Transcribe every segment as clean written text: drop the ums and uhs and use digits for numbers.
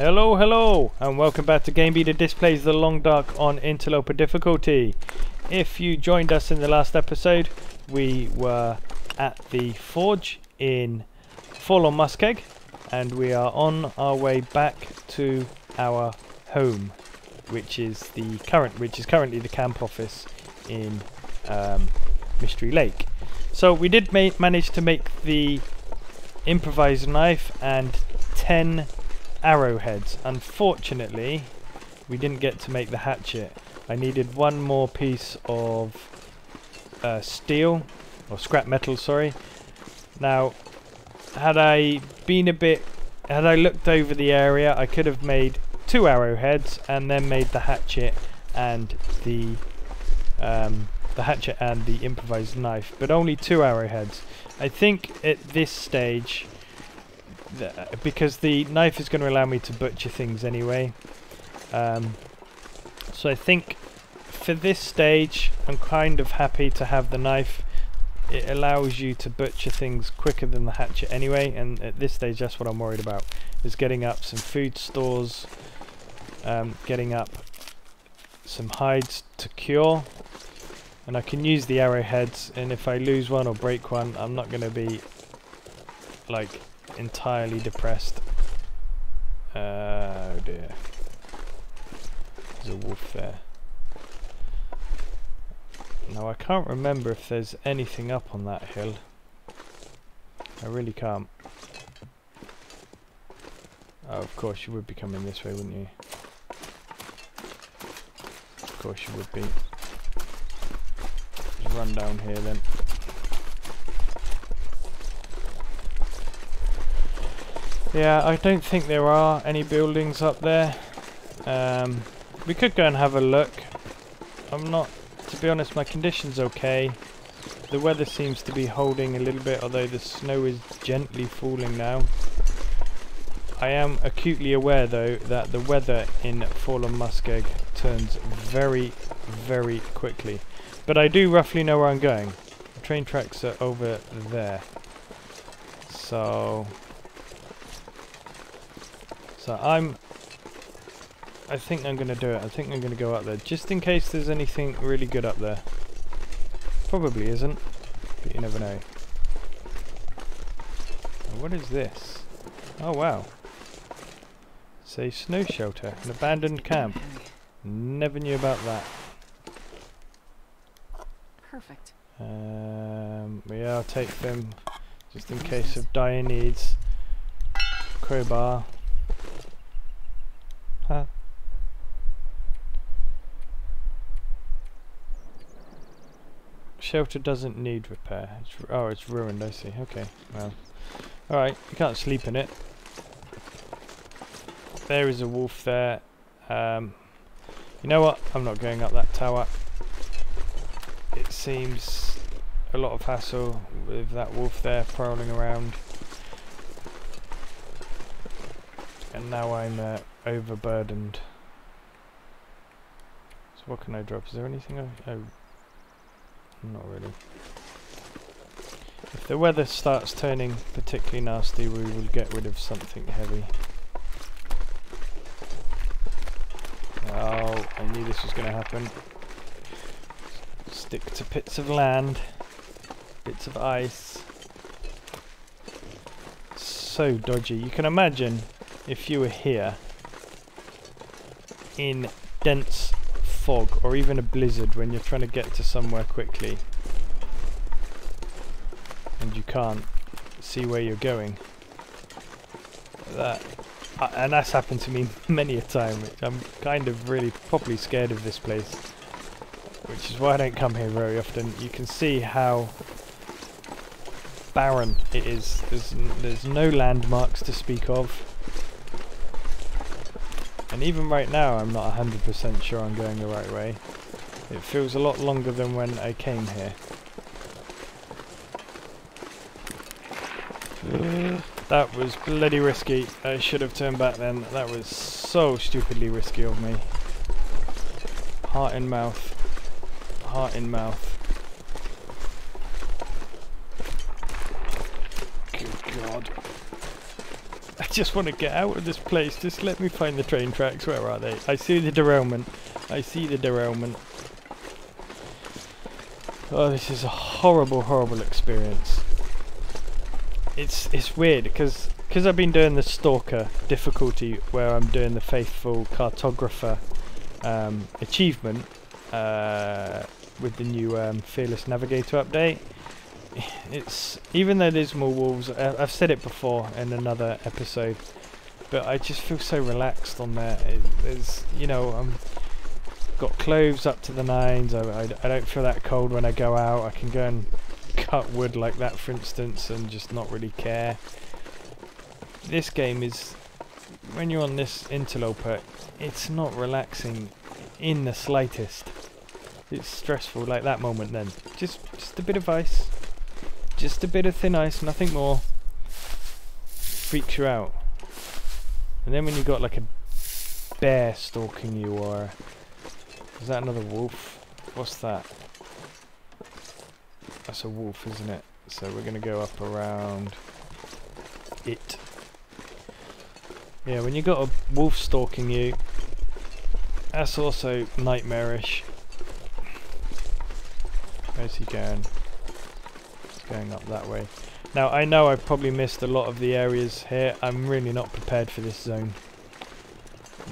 Hello, hello, and welcome back to GameBeta Displays The Long Dark on Interloper difficulty. If you joined us in the last episode, we were at the forge in Forlorn Muskeg, and we are on our way back to our home, which is currently the camp office in Mystery Lake. So we did manage to make the improvised knife and 10 arrowheads. Unfortunately, we didn't get to make the hatchet. I needed one more piece of steel, or scrap metal, sorry. Now, had I looked over the area, I could have made 2 arrowheads and then made the hatchet and the improvised knife, but only 2 arrowheads. I think at this stage, because the knife is going to allow me to butcher things anyway, so I think for this stage I'm kind of happy to have the knife. It allows you to butcher things quicker than the hatchet anyway, and at this stage that's what I'm worried about, is getting up some food stores, getting up some hides to cure, and I can use the arrowheads, and if I lose one or break one, I'm not going to be like entirely depressed. Oh dear, there's a wolf there. Now I can't remember if there's anything up on that hill. I really can't. Oh, of course you would be coming this way, wouldn't you? Of course you would be. Just run down here then. Yeah, I don't think there are any buildings up there. We could go and have a look. To be honest, my condition's okay. The weather seems to be holding a little bit, although the snow is gently falling now. I am acutely aware though that the weather in Forlorn Muskeg turns very, very quickly. But I do roughly know where I'm going. The train tracks are over there. So I think I'm going to do it. I think I'm going to go up there, just in case there's anything really good up there. Probably isn't, but you never know. What is this? Oh wow. It's a snow shelter, an abandoned camp. Never knew about that. Perfect. Yeah, I'll take them, just in case of dire needs. Crowbar. Huh. Shelter doesn't need repair. It's ruined, I see. Okay, well. Alright, you can't sleep in it. There is a wolf there. You know what? I'm not going up that tower. It seems a lot of hassle with that wolf there prowling around. And now I'm overburdened. So what can I drop? Is there anything oh, not really. If the weather starts turning particularly nasty, we will get rid of something heavy. Oh, I knew this was going to happen. Stick to bits of land, bits of ice. So dodgy. You can imagine if you were here in dense fog or even a blizzard when you're trying to get to somewhere quickly and you can't see where you're going. And that's happened to me many a time. I'm kind of really properly scared of this place, which is why I don't come here very often. You can see how barren it is. There's no landmarks to speak of. And even right now I'm not 100% sure I'm going the right way. It feels a lot longer than when I came here. That was bloody risky. I should have turned back then. That was so stupidly risky of me. Heart in mouth. Heart in mouth. Good God. just want to get out of this place. Just let me find the train tracks. Where are they? I see the derailment. I see the derailment. Oh, this is a horrible, horrible experience. It's weird because I've been doing the Stalker difficulty where I'm doing the Faithful Cartographer achievement with the new Fearless Navigator update. It's, even though there's more wolves, I've said it before in another episode, but I just feel so relaxed on there. There's, you know, got clothes up to the nines. I don't feel that cold when I go out. I can go and cut wood like that, for instance, and just not really care. This game is, when you're on this Interloper, it's not relaxing in the slightest. It's stressful like that moment then. Just a bit of ice. Just a bit of thin ice, nothing more. Freaks you out. And then when you got like a bear stalking you, or is that another wolf? What's that? That's a wolf, isn't it? So we're gonna go up around it. Yeah, when you got a wolf stalking you, that's also nightmarish. Where's he going? He's going up that way. Now I know I've probably missed a lot of the areas here. I'm really not prepared for this zone.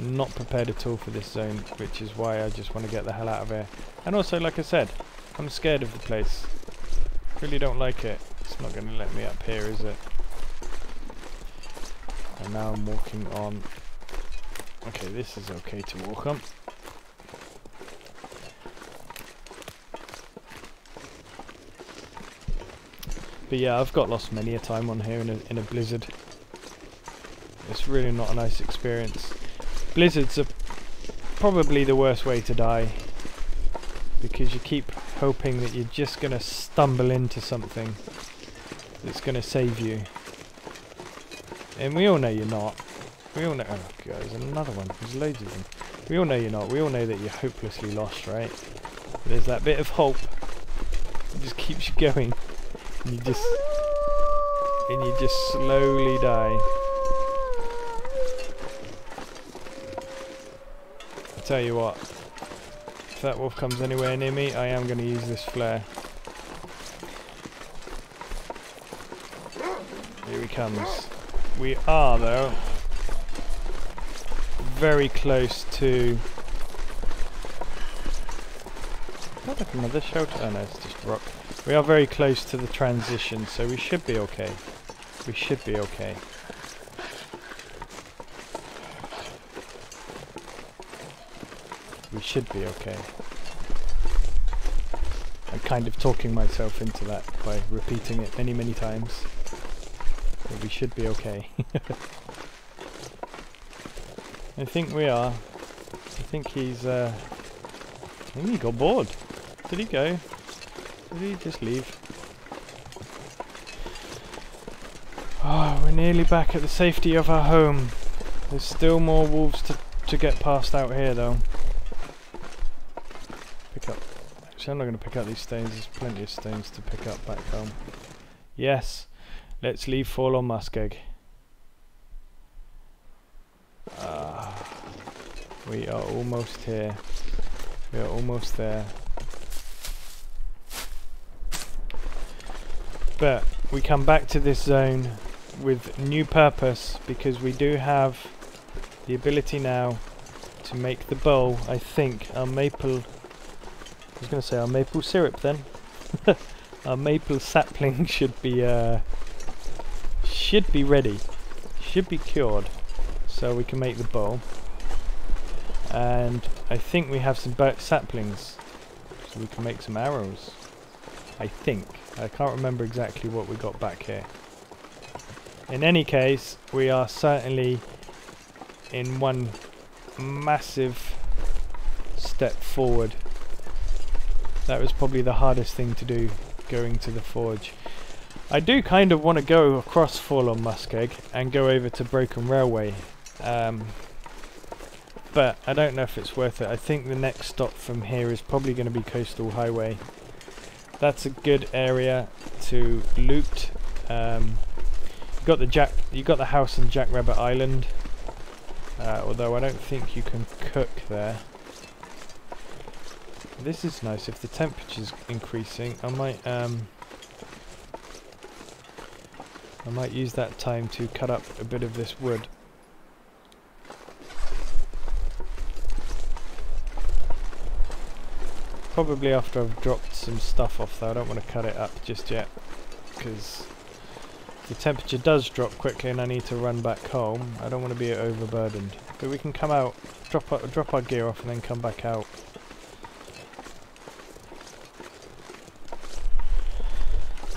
Not prepared at all for this zone, which is why I just want to get the hell out of here. And also, like I said, I'm scared of the place. Really don't like it. It's not going to let me up here, is it? And now I'm walking on. Okay, this is okay to walk on. But yeah, I've got lost many a time on here in a blizzard. It's really not a nice experience. Blizzards are probably the worst way to die, because you keep hoping that you're just going to stumble into something that's going to save you. And we all know you're not. We all know... Oh god, there's another one. There's loads of them. We all know you're not. We all know that you're hopelessly lost, right? But there's that bit of hope. It just keeps you going. And you just slowly die. I tell you what, if that wolf comes anywhere near me, I am going to use this flare. Here he comes. We are, though, very close to... Is that like another shelter? Oh no, it's just rock. We are very close to the transition, so we should be okay. We should be okay. We should be okay. I'm kind of talking myself into that by repeating it many, many times. But we should be okay. I think we are. I think he's I think he got bored. Did he go? Did he just leave? Oh, we're nearly back at the safety of our home. There's still more wolves to get past out here, though. Pick up. Actually, I'm not going to pick up these stones. There's plenty of stones to pick up back home. Yes, let's leave Forlorn Muskeg. We are almost here. We are almost there. But we come back to this zone with new purpose, because we do have the ability now to make the bowl. I think our maple... I was going to say our maple syrup then. Our maple sapling should be ready. Should be cured. So we can make the bowl. And I think we have some saplings, so we can make some arrows. I think. I can't remember exactly what we got back here. In any case, we are certainly in one massive step forward. That was probably the hardest thing to do, going to the forge. I do kind of want to go across Forlorn Muskeg and go over to Broken Railway. But I don't know if it's worth it. I think the next stop from here is probably going to be Coastal Highway. That's a good area to loot. You got the house on Jackrabbit Island. Although I don't think you can cook there. This is nice. If the temperature's increasing, I might use that time to cut up a bit of this wood. Probably after I've dropped some stuff off though. I don't want to cut it up just yet, because the temperature does drop quickly and I need to run back home. I don't want to be overburdened. But we can come out, drop our gear off and then come back out.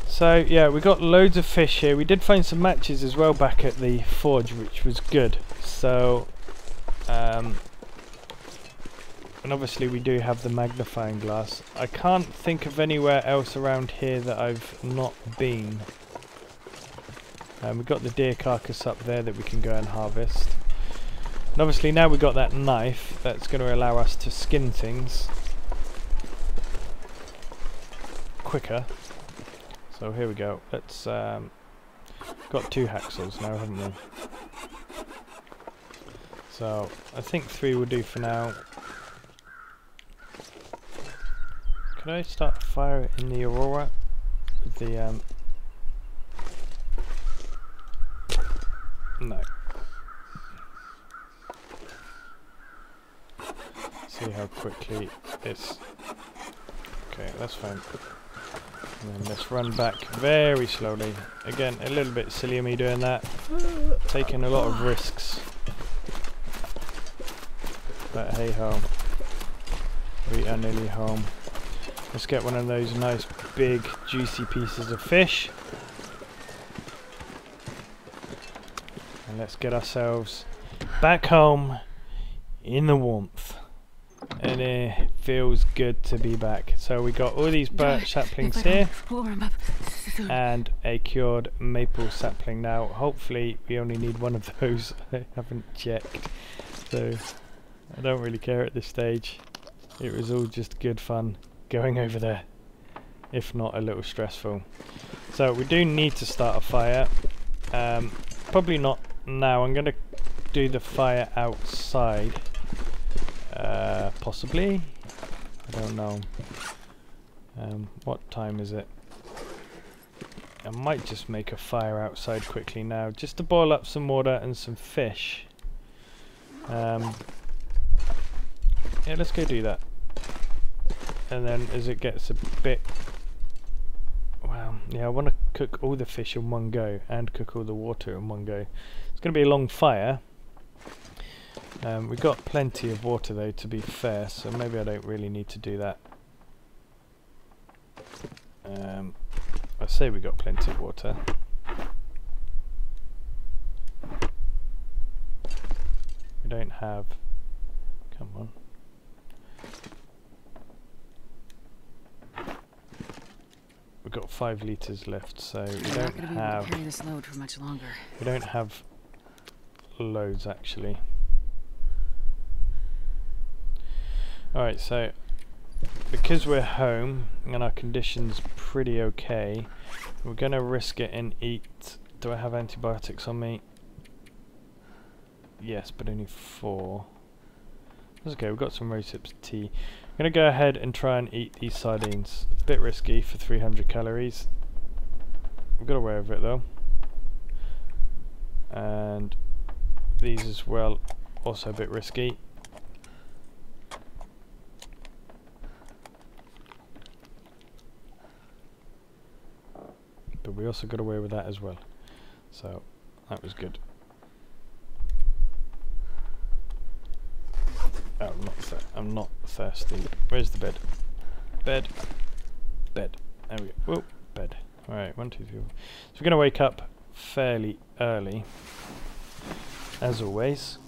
So yeah, we got loads of fish here. We did find some matches as well back at the forge, which was good. So, and obviously we do have the magnifying glass. I can't think of anywhere else around here that I've not been. We've got the deer carcass up there that we can go and harvest. And obviously now we've got that knife, that's going to allow us to skin things quicker. So here we go. Let's got 2 hacksaws now, haven't we? So I think 3 will do for now. Could I start a fire in the Aurora with the no. See how quickly it's. Okay, that's fine. And then let's run back very slowly. Again, a little bit silly of me doing that. Taking a lot of risks. But hey ho. We are nearly home. Let's get one of those nice big juicy pieces of fish. And let's get ourselves back home in the warmth. And it feels good to be back. So we got all these birch saplings here and a cured maple sapling. Now hopefully we only need one of those. I haven't checked, so I don't really care at this stage. It was all just good fun going over there, if not a little stressful. So we do need to start a fire. Probably not now. I'm going to do the fire outside. Possibly. I don't know. What time is it? I might just make a fire outside quickly now, just to boil up some water and some fish. Yeah, let's go do that. And then as it gets a bit... Well, yeah, I want to cook all the fish in one go and cook all the water in one go. It's going to be a long fire. We've got plenty of water though, to be fair, so maybe I don't really need to do that. I say we got plenty of water. We don't have... Come on. We've got 5 litres left, so we don't have... Carry this load for much longer. We don't have loads actually. Alright, so because we're home and our condition's pretty okay, we're going to risk it and eat. Do I have antibiotics on me? Yes, but only 4. That's okay, we've got some rosehip tea. I'm going to go ahead and try and eat these sardines. A bit risky for 300 calories. We've got away with it though. And these as well, also a bit risky. But we also got away with that as well, so that was good. Oh, I'm not thirsty. Where's the bed? Bed. Bed. There we go. Whoa, bed. Alright, 1, 2, 3, 4. So we're going to wake up fairly early, as always.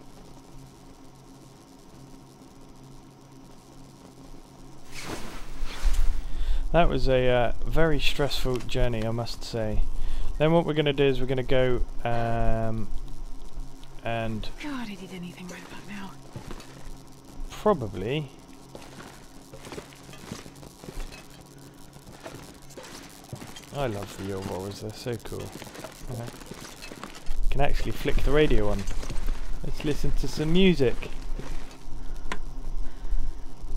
That was a very stressful journey, I must say. Then what we're going to do is we're going to go and... God, I need anything right about now. Probably... I love the Auroras, they're so cool. Okay. can actually flick the radio on. Let's listen to some music.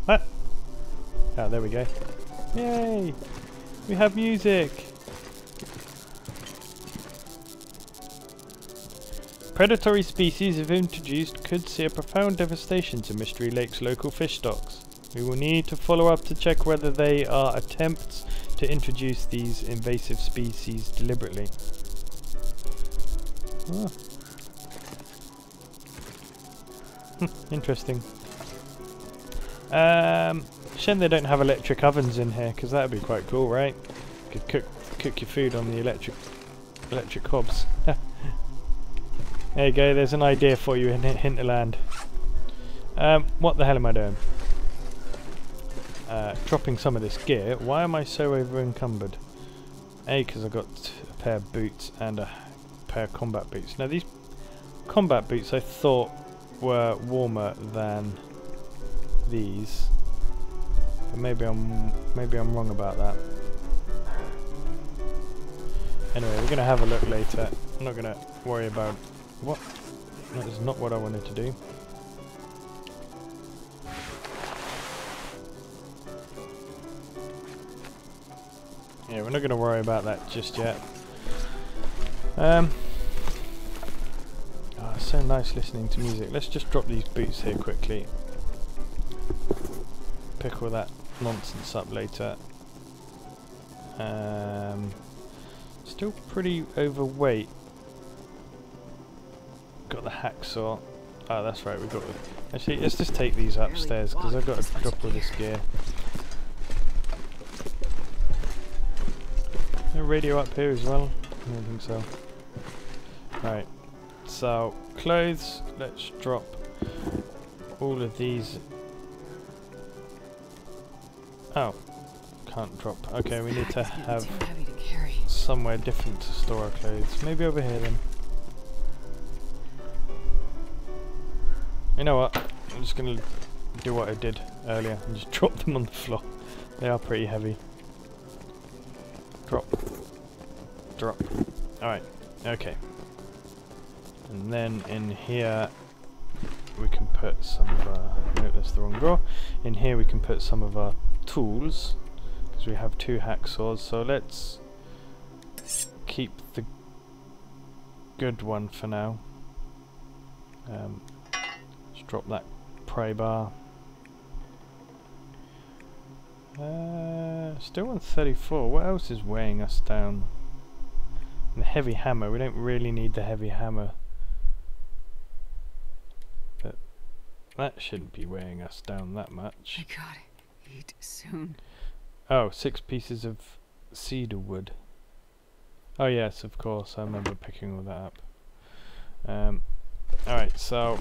What? Oh, there we go. Yay! We have music! Predatory species, if introduced, could see a profound devastation to Mystery Lake's local fish stocks. We will need to follow up to check whether they are attempts to introduce these invasive species deliberately. Oh. Interesting. Shame they don't have electric ovens in here, because that would be quite cool, right? You could cook your food on the electric hobs. There you go, there's an idea for you in Hinterland. What the hell am I doing? Dropping some of this gear. Why am I so over encumbered? A, because I got a pair of boots and a pair of combat boots. Now these combat boots I thought were warmer than these, but maybe I'm wrong about that. Anyway, we're gonna have a look later. I'm not gonna worry about what. That is not what I wanted to do. Yeah, we're not going to worry about that just yet. Oh, it's so nice listening to music. Let's just drop these boots here quickly. Pick all that nonsense up later. Still pretty overweight. Got the hacksaw. Oh, that's right. We got. Actually, let's just take these upstairs because I've got to drop all this gear. No radio up here as well? I don't think so. Right. So clothes. Let's drop all of these. Oh, can't drop. Okay, we need to have somewhere different to store our clothes. Maybe over here then. You know what? I'm just going to do what I did earlier and just drop them on the floor. They are pretty heavy. Drop. Drop. Alright. Okay. And then in here we can put some of our... No, that's the wrong drawer. In here we can put some of our tools, because we have 2 hacksaws. So let's keep the good one for now. Let's drop that pry bar. Still on 34. What else is weighing us down? And the heavy hammer. We don't really need the heavy hammer. But that shouldn't be weighing us down that much. I gotta eat soon. Oh, 6 pieces of cedar wood. Oh yes, of course. I remember picking all that up. Alright, so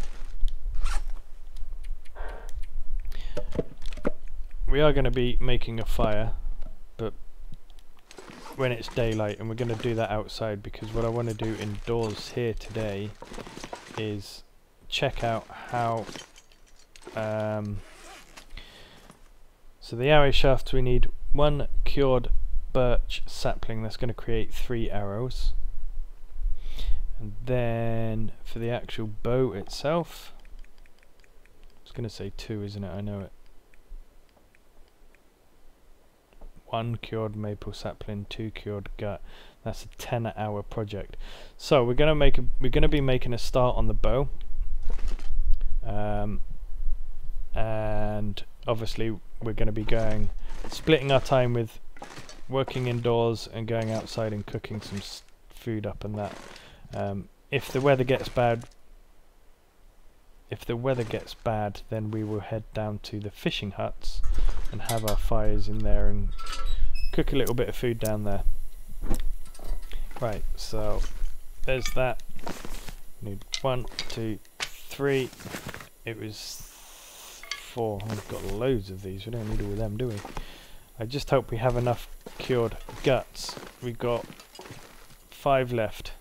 we are going to be making a fire, but when it's daylight, and we're going to do that outside, because what I want to do indoors here today is check out how so the arrow shafts, we need 1 cured birch sapling. That's going to create 3 arrows. And then for the actual bow itself, I was going to say 2, isn't it? I know it. 1 cured maple sapling, 2 cured gut. That's a 10-hour project. So we're going to be making a start on the bow, and obviously we're going to be splitting our time with working indoors and going outside and cooking some food up and that. If the weather gets bad, then we will head down to the fishing huts and have our fires in there and cook a little bit of food down there. Right, so there's that. Need 1, 2, 3. It was 4. We've got loads of these. We don't need all of them, do we? I just hope we have enough cured guts. We've got 5 left.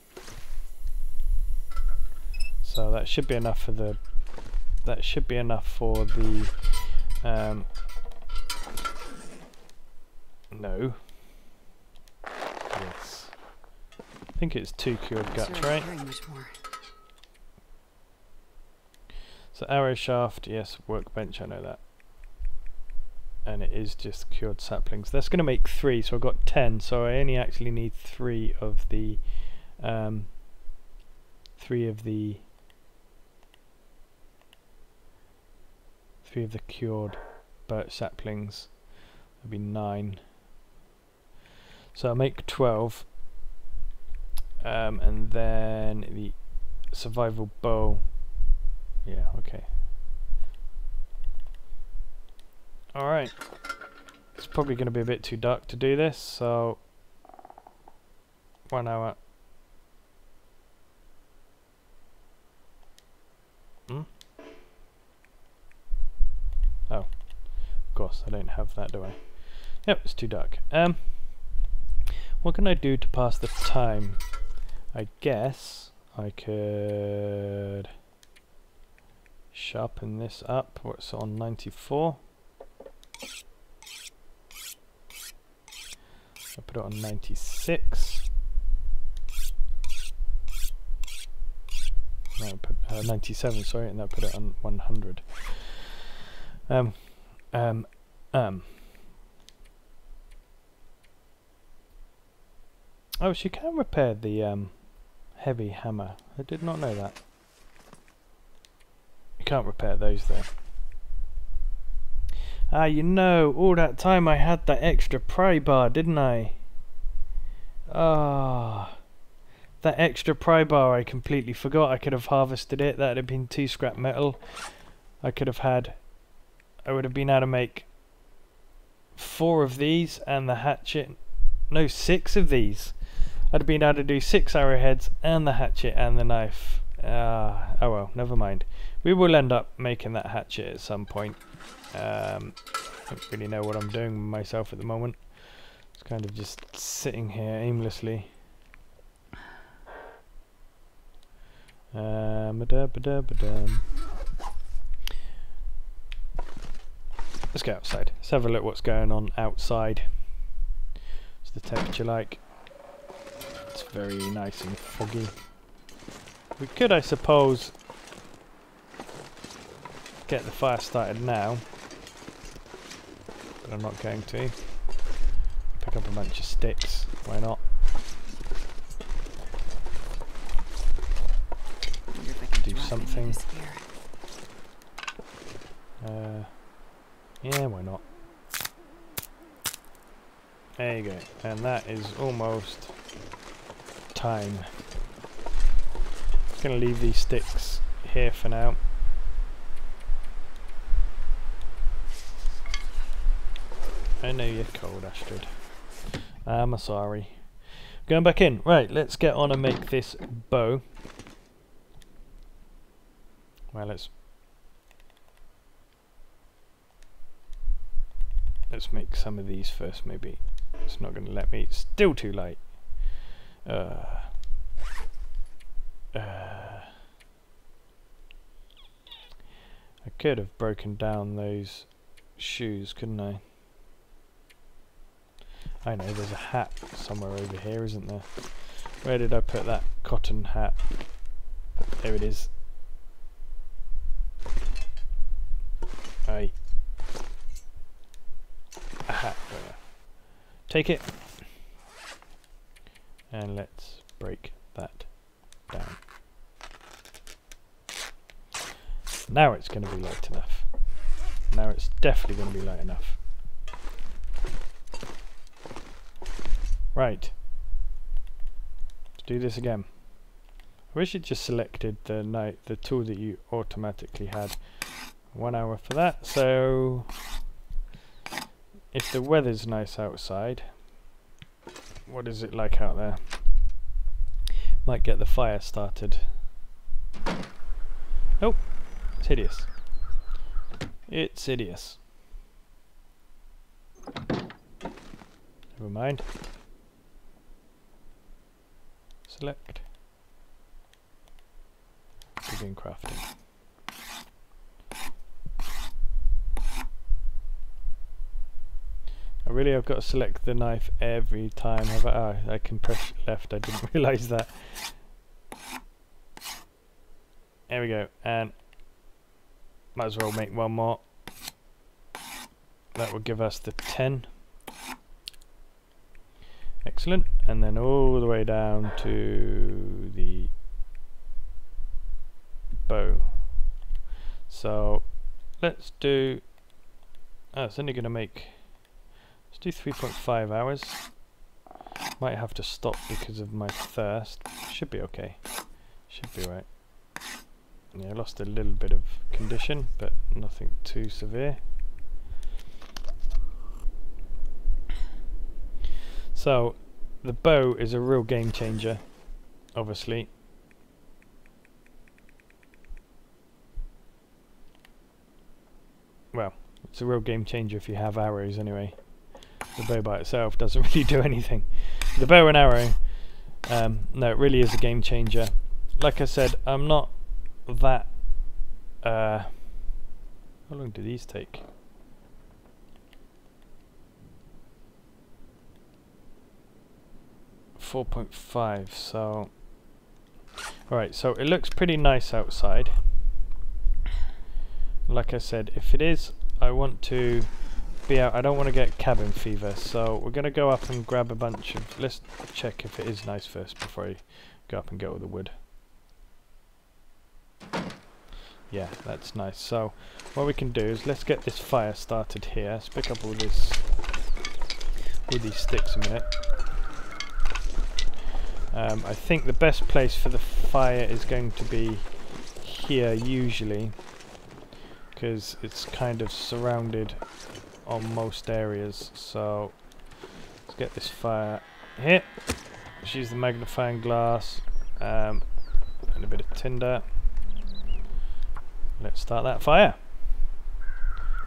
So that should be enough for the... no. Yes. I think it's 2 cured guts, right? So arrow shaft, yes, workbench, I know that. And it is just cured saplings. That's going to make 3, so I've got 10, so I only actually need 3 of the cured birch saplings. That'd be 9. So I'll make 12. And then the survival bow. Yeah, okay. Alright. It's probably going to be a bit too dark to do this, so 1 hour. Oh, of course, I don't have that, do I? Yep, it's too dark. What can I do to pass the time? I guess I could sharpen this up. What's on 94? I put it on 96. No, I put 97. Sorry, and I put it on 100. Oh, she can repair the heavy hammer. I did not know that. You can't repair those though. Ah, you know, all that time I had that extra pry bar, didn't I? Ah, that extra pry bar I completely forgot. I could have harvested it. That would have been 2 scrap metal. I would have been able to make 4 of these and the hatchet. No, 6 of these. I'd have been able to do 6 arrowheads and the hatchet and the knife. Oh well, never mind. We will end up making that hatchet at some point. I don't really know what I'm doing with myself at the moment. It's kind of just sitting here aimlessly. Let's go outside. Let's have a look what's going on outside. What's the temperature like? It's very nice and foggy. We could, I suppose, get the fire started now, but I'm not going to. Pick up a bunch of sticks. Why not? Do something. Yeah, why not? There you go. And that is almost time. Gonna leave these sticks here for now. I know you're cold, Astrid. I'm sorry. Going back in. Right, let's get on and make this bow. Well, let's make some of these first, maybe. It's not going to let me. It's still too late. I could have broken down those shoes, couldn't I? I know, there's a hat somewhere over here, isn't there? Where did I put that cotton hat? There it is. Aye. A hat there. Take it. And let's break that down. Now it's going to be light enough. Now it's definitely going to be light enough. Right. Let's do this again. I wish it just selected the tool that you automatically had. 1 hour for that. So if the weather's nice outside, what is it like out there? Might get the fire started. Nope. It's hideous. It's hideous. Never mind. Select. Begin crafting. I Really, I've got to select the knife every time. Oh, I can press left. I didn't realise that. There we go. And might as well make one more. That will give us the 10. Excellent. And then all the way down to the bow. So let's do... Oh, it's only going to make... Let's do 3.5 hours. Might have to stop because of my thirst. Should be okay. Should be right. Yeah, I lost a little bit of condition, but nothing too severe. So, the bow is a real game changer, obviously. Well, it's a real game changer if you have arrows anyway. The bow by itself doesn't really do anything. The bow and arrow, no, it really is a game changer. Like I said, I'm not that... how long do these take? .5, so... Alright, so it looks pretty nice outside. Like I said, if it is, I want to be out. I don't want to get cabin fever, so we're going to go up and grab a bunch of... Let's check if it is nice first before I go up and get all the wood. Yeah, that's nice. So what we can do is let's get this fire started here. Let's pick up all these sticks a minute. I think the best place for the fire is going to be here usually, because it's kind of surrounded on most areas. So let's get this fire here. Let's use the magnifying glass and a bit of tinder. Let's start that fire.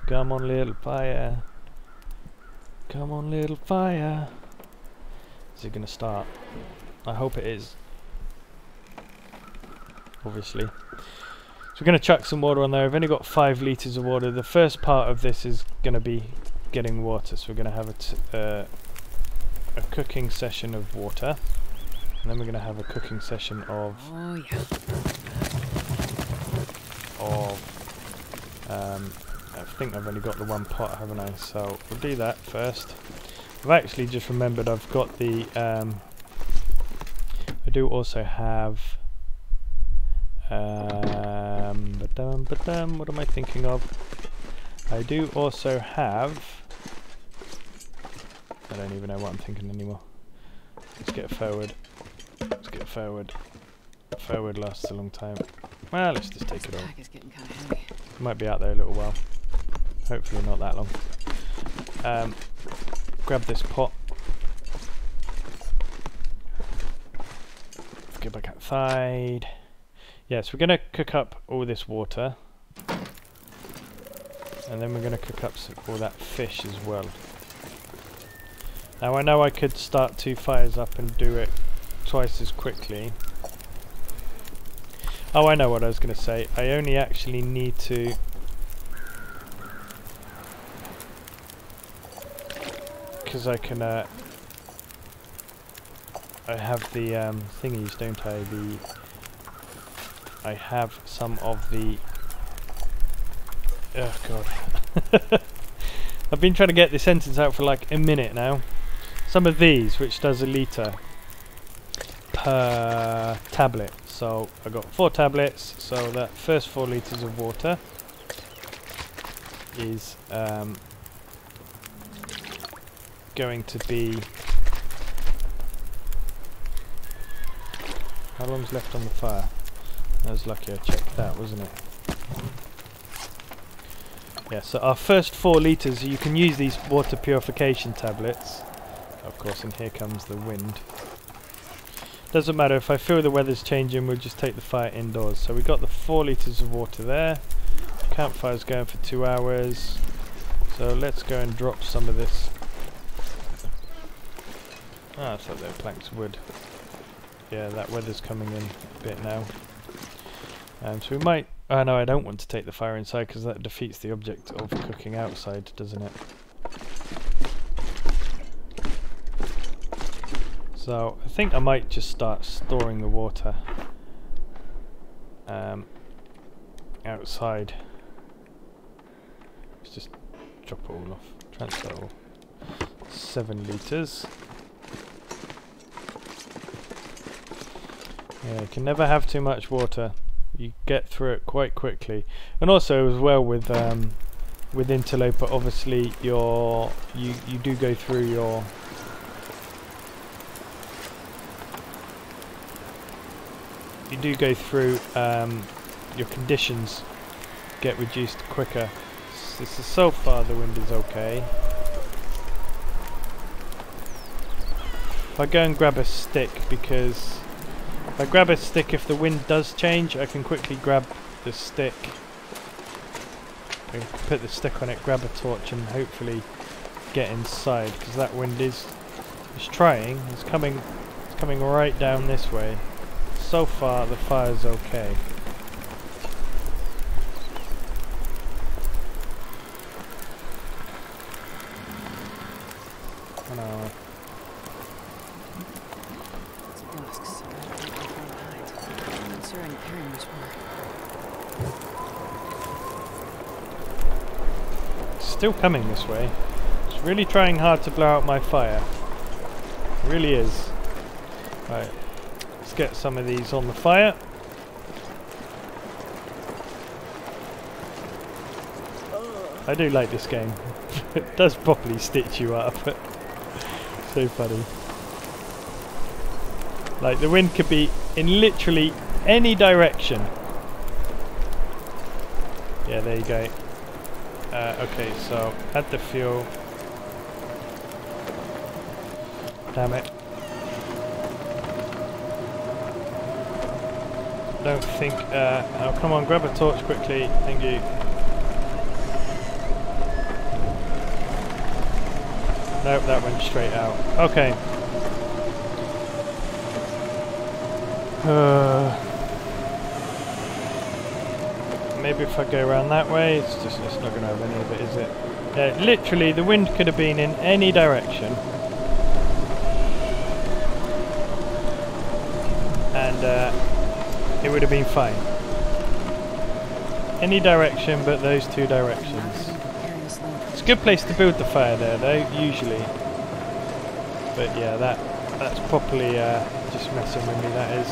Come on, little fire. Come on, little fire. Is it going to start? I hope it is. Obviously. So we're going to chuck some water on there. I've only got 5 litres of water. The first part of this is going to be getting water. So we're going to have a cooking session of water. And then we're going to have a cooking session of... Oh, yeah. I think I've only got the one pot, haven't I? So we'll do that first. I've actually just remembered I've got the... I do also have... what am I thinking of? I do also have... I don't even know what I'm thinking anymore. Let's get forward. Let's get forward. Forward lasts a long time. Well, let's just take it all. It might be out there a little while. Hopefully not that long. Grab this pot. Let's get back outside. Yes, we're going to cook up all this water. And then we're going to cook up all that fish as well. Now I know I could start 2 fires up and do it twice as quickly. Oh, I know what I was going to say. I only actually need to... Because I can... I have the thingies, don't I? I have some of the... Oh, God. I've been trying to get this sentence out for like a minute now. Some of these, which does 1 litre per tablet. So I got 4 tablets, so that first 4 litres of water is going to be... How long's left on the fire? I was lucky I checked that, wasn't it? Yeah, so our first 4 litres, you can use these water purification tablets. Of course, and here comes the wind. Doesn't matter, if I feel the weather's changing, we'll just take the fire indoors. So we got the 4 litres of water there. Campfire's going for 2 hours. So let's go and drop some of this. Ah, it's like they're planks of wood. Yeah, that weather's coming in a bit now. So we might... Oh no, I don't want to take the fire inside because that defeats the object of cooking outside, doesn't it? So I think I might just start storing the water outside. Let's just drop it all off. Transfer all. 7 litres. Yeah, you can never have too much water. You get through it quite quickly. And also as well with Interloper, obviously you do go through your your conditions get reduced quicker. So far the wind is okay. If I go and grab a stick, because if I grab a stick, if the wind does change, I can quickly grab the stick. I can put the stick on it, grab a torch, and hopefully get inside. Because that wind is trying. It's coming right down this way. So far, the fire's okay. No. Still coming this way. It's really trying hard to blow out my fire. It really is. Right, let's get some of these on the fire. I do like this game. It does properly stitch you up. So funny. Like, the wind could be in literally any direction. Yeah, there you go. Okay, so add the fuel. Damn it. Don't think... oh, come on, grab a torch quickly. Thank you. Nope, that went straight out. Okay. Maybe if I go around that way, it's not going to have any of it, is it? Yeah, literally, the wind could have been in any direction. And it would have been fine. Any direction but those two directions. It's a good place to build the fire there though, usually. But yeah, that's properly just messing with me, that is.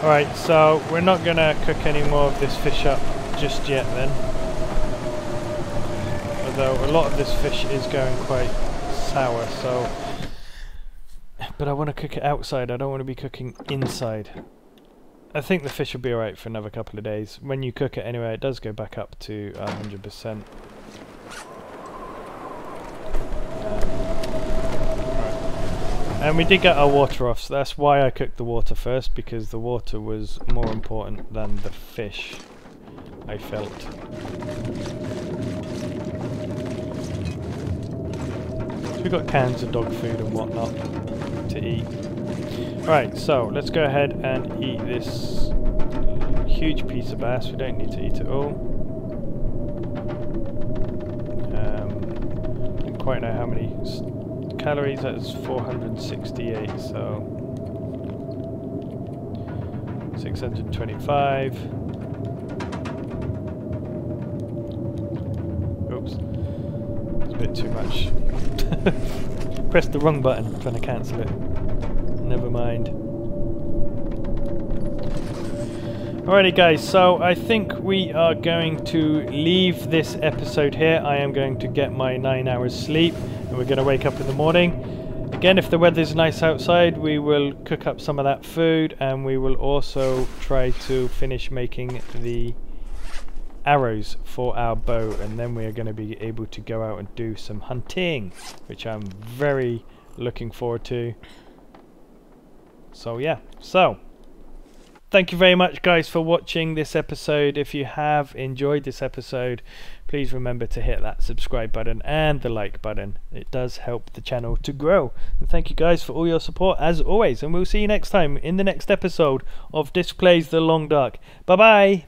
Alright, so we're not going to cook any more of this fish up just yet then. Although a lot of this fish is going quite sour, so... But I want to cook it outside, I don't want to be cooking inside. I think the fish will be alright for another couple of days. When you cook it anyway, it does go back up to 100%. And we did get our water off, so that's why I cooked the water first, because the water was more important than the fish, I felt. So we've got cans of dog food and whatnot to eat. Right, so let's go ahead and eat this huge piece of bass. We don't need to eat it all. Don't quite know how many calories. That is 468, so 625. Oops, it's a bit too much. Pressed the wrong button trying to cancel it. Never mind. Alrighty guys, so I think we are going to leave this episode here. I am going to get my 9 hours sleep and we're going to wake up in the morning. Again, if the weather's nice outside, we will cook up some of that food and we will also try to finish making the arrows for our bow, and then we are going to be able to go out and do some hunting, which I'm very looking forward to. So yeah, so thank you very much guys for watching this episode. If you have enjoyed this episode, please remember to hit that subscribe button and the like button. It does help the channel to grow. And thank you guys for all your support as always, and we'll see you next time in the next episode of Disc Plays The Long Dark. Bye bye.